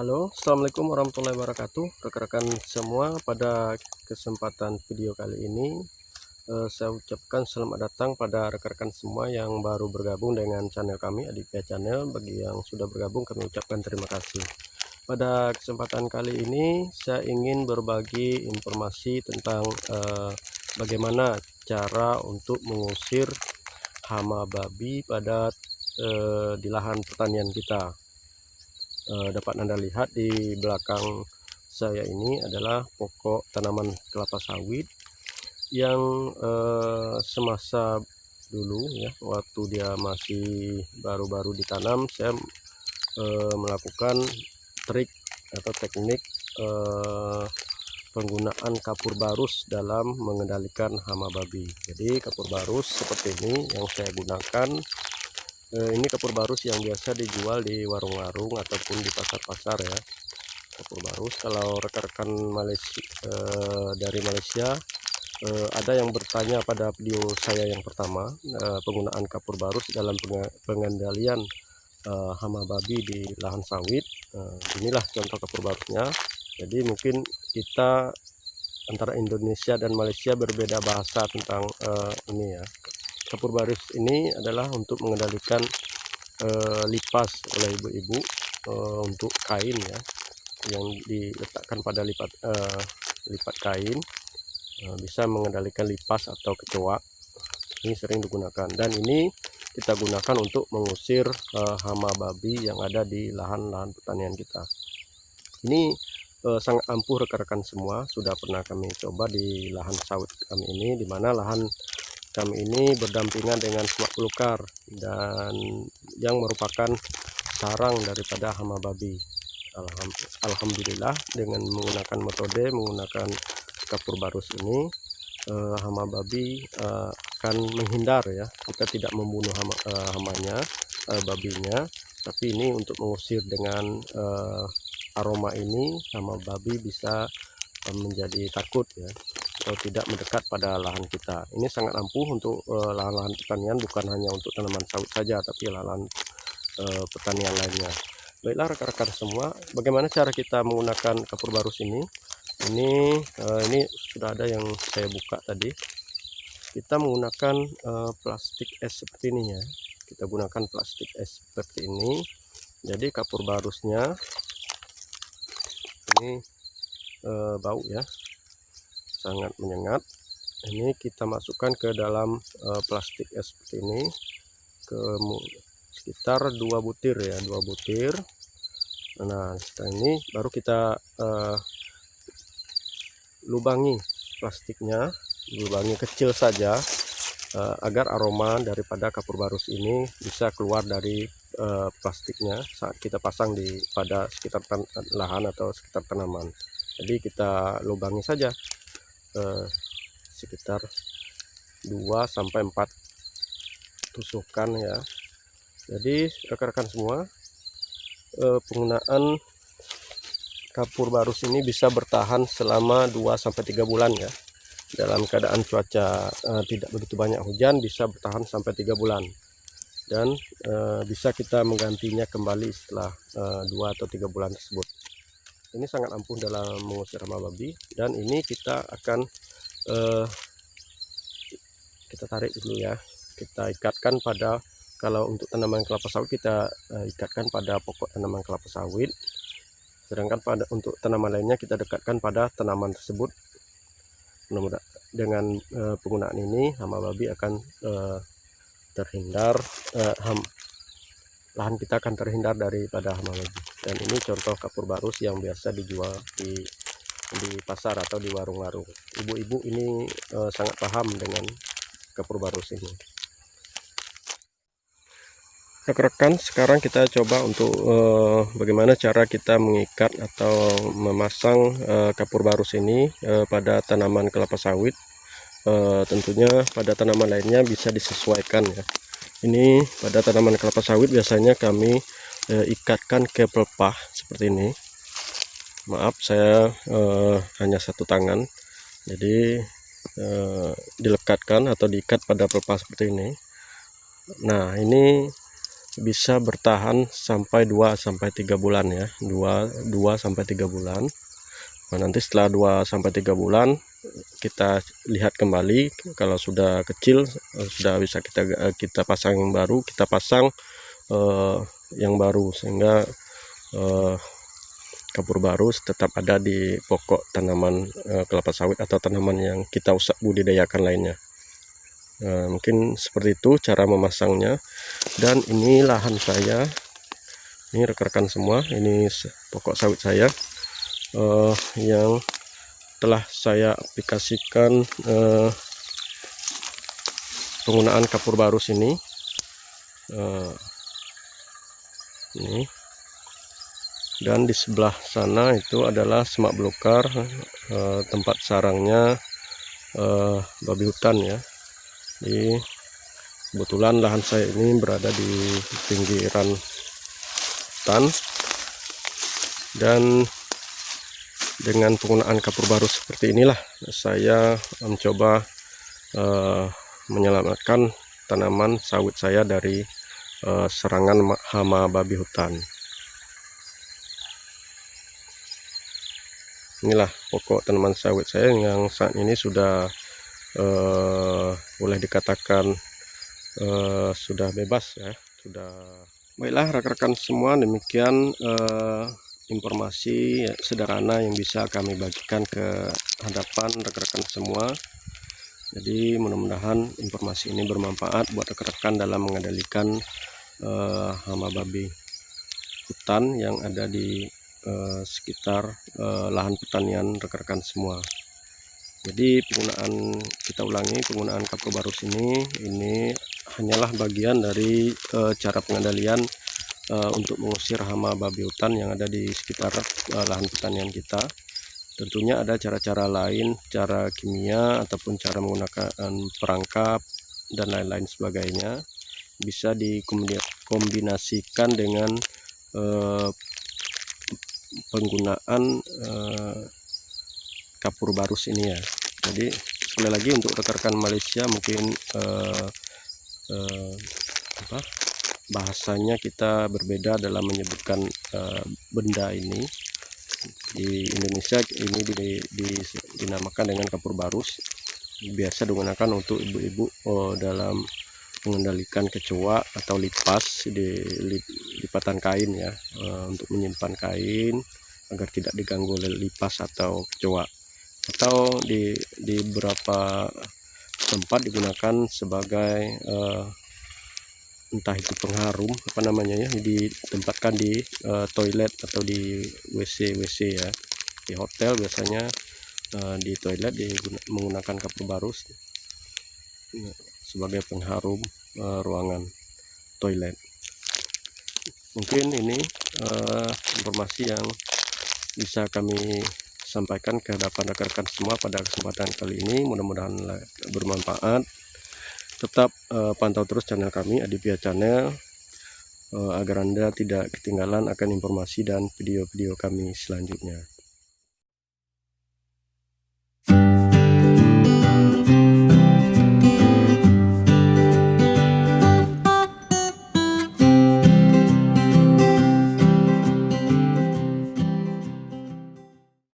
Halo, assalamualaikum warahmatullahi wabarakatuh, rekan-rekan semua. Pada kesempatan video kali ini, saya ucapkan selamat datang pada rekan-rekan semua yang baru bergabung dengan channel kami, Aditya Channel. Bagi yang sudah bergabung, kami ucapkan terima kasih. Pada kesempatan kali ini, saya ingin berbagi informasi tentang bagaimana cara untuk mengusir hama babi di lahan pertanian kita. Dapat Anda lihat di belakang saya ini adalah pokok tanaman kelapa sawit yang semasa dulu ya, waktu dia masih baru-baru ditanam, saya melakukan trik atau teknik penggunaan kapur barus dalam mengendalikan hama babi. Jadi kapur barus seperti ini yang saya gunakan. Ini kapur barus yang biasa dijual di warung-warung ataupun di pasar-pasar ya. Kapur barus, kalau rekan-rekan dari Malaysia ada yang bertanya pada video saya yang pertama, penggunaan kapur barus dalam pengendalian hama babi di lahan sawit. Inilah contoh kapur barusnya. Jadi mungkin kita antara Indonesia dan Malaysia berbeda bahasa tentang ini ya. Kapur barus ini adalah untuk mengendalikan lipas oleh ibu-ibu untuk kain ya, yang diletakkan pada lipat kain, bisa mengendalikan lipas atau kecoak. Ini sering digunakan, dan ini kita gunakan untuk mengusir hama babi yang ada di lahan-lahan pertanian kita. Ini sangat ampuh rekan-rekan semua, sudah pernah kami coba di lahan sawit kami ini, di mana lahan kami ini berdampingan dengan semak belukar dan yang merupakan sarang daripada hama babi. Alhamdulillah dengan menggunakan kapur barus ini, hama babi akan menghindar ya. Kita tidak membunuh hamanya, babinya, tapi ini untuk mengusir dengan aroma ini, hama babi bisa menjadi takut ya, atau tidak mendekat pada lahan kita. Ini sangat ampuh untuk lahan-lahan pertanian, bukan hanya untuk tanaman sawit saja, tapi lahan pertanian lainnya. Baiklah rekan-rekan semua, bagaimana cara kita menggunakan kapur barus ini? Ini sudah ada yang saya buka tadi. Kita menggunakan plastik es seperti ini ya. Kita gunakan plastik es seperti ini. Jadi kapur barusnya ini bau ya, sangat menyengat. Ini kita masukkan ke dalam plastik es seperti ini, ke sekitar 2 butir ya, 2 butir. Nah setelah ini baru kita lubangi plastiknya, lubangi kecil saja, agar aroma daripada kapur barus ini bisa keluar dari plastiknya saat kita pasang pada sekitar lahan atau sekitar tanaman. Jadi kita lubangi saja sekitar 2-4 tusukan ya. Jadi rekan-rekan semua, penggunaan kapur barus ini bisa bertahan selama 2-3 bulan ya. Dalam keadaan cuaca tidak begitu banyak hujan, bisa bertahan sampai 3 bulan, dan bisa kita menggantinya kembali setelah 2 atau 3 bulan tersebut. Ini sangat ampuh dalam mengusir hama babi, dan ini kita akan kita tarik dulu ya. Kita ikatkan pada, kalau untuk tanaman kelapa sawit kita ikatkan pada pokok tanaman kelapa sawit, sedangkan untuk tanaman lainnya kita dekatkan pada tanaman tersebut. Mudah-mudahan dengan penggunaan ini hama babi akan terhindar, lahan kita akan terhindar daripada hama babi. Dan ini contoh kapur barus yang biasa dijual di pasar atau di warung-warung. Ibu-ibu ini sangat paham dengan kapur barus ini. Rekan-rekan, sekarang kita coba untuk bagaimana cara kita mengikat atau memasang kapur barus ini pada tanaman kelapa sawit. Tentunya pada tanaman lainnya bisa disesuaikan ya. Ini pada tanaman kelapa sawit biasanya kami ikatkan ke pelepah seperti ini. Maaf, saya hanya satu tangan, jadi dilekatkan atau diikat pada pelepah seperti ini. Nah ini bisa bertahan sampai 2-3 bulan ya, 2-3 bulan. Nah, nanti setelah 2-3 bulan kita lihat kembali, kalau sudah kecil sudah bisa kita pasang yang baru, kita pasang yang baru, sehingga kapur barus tetap ada di pokok tanaman kelapa sawit atau tanaman yang kita budidayakan lainnya. Mungkin seperti itu cara memasangnya. Dan ini lahan saya, ini rekan-rekan semua, ini pokok sawit saya yang telah saya aplikasikan penggunaan kapur barus ini. Ini, dan di sebelah sana itu adalah semak belukar, tempat sarangnya babi hutan ya. Kebetulan lahan saya ini berada di pinggiran hutan, dan dengan penggunaan kapur barus seperti inilah saya mencoba menyelamatkan tanaman sawit saya dari serangan hama babi hutan. Inilah pokok tanaman sawit saya yang saat ini sudah boleh dikatakan sudah bebas ya, sudah. Baiklah rekan-rekan semua, demikian informasi sederhana yang bisa kami bagikan ke hadapan rekan-rekan semua. Jadi mudah-mudahan informasi ini bermanfaat buat rekan-rekan dalam mengendalikan hama babi hutan yang ada di sekitar lahan pertanian rekan-rekan semua. Jadi kita ulangi, penggunaan kapur barus ini hanyalah bagian dari cara pengendalian untuk mengusir hama babi hutan yang ada di sekitar lahan pertanian kita. Tentunya ada cara-cara lain, cara kimia ataupun cara menggunakan perangkap dan lain-lain sebagainya, bisa dikombinasikan dengan penggunaan kapur barus ini ya. Jadi sekali lagi untuk rekan-rekan Malaysia, mungkin bahasanya kita berbeda dalam menyebutkan benda ini. Di Indonesia ini dinamakan dengan kapur barus, biasa digunakan untuk ibu-ibu dalam mengendalikan kecoa atau lipas di lipatan kain ya, untuk menyimpan kain agar tidak diganggu oleh lipas atau kecoa. Atau di beberapa tempat digunakan sebagai entah itu pengharum apa namanya ya, ditempatkan di toilet atau di WC ya. Di hotel biasanya di toilet menggunakan kapur barus sebagai pengharum ruangan toilet. Mungkin ini informasi yang bisa kami sampaikan ke hadapan rekan-rekan semua pada kesempatan kali ini. Mudah-mudahan bermanfaat. Tetap pantau terus channel kami, Adipia Channel, agar Anda tidak ketinggalan akan informasi dan video-video kami selanjutnya.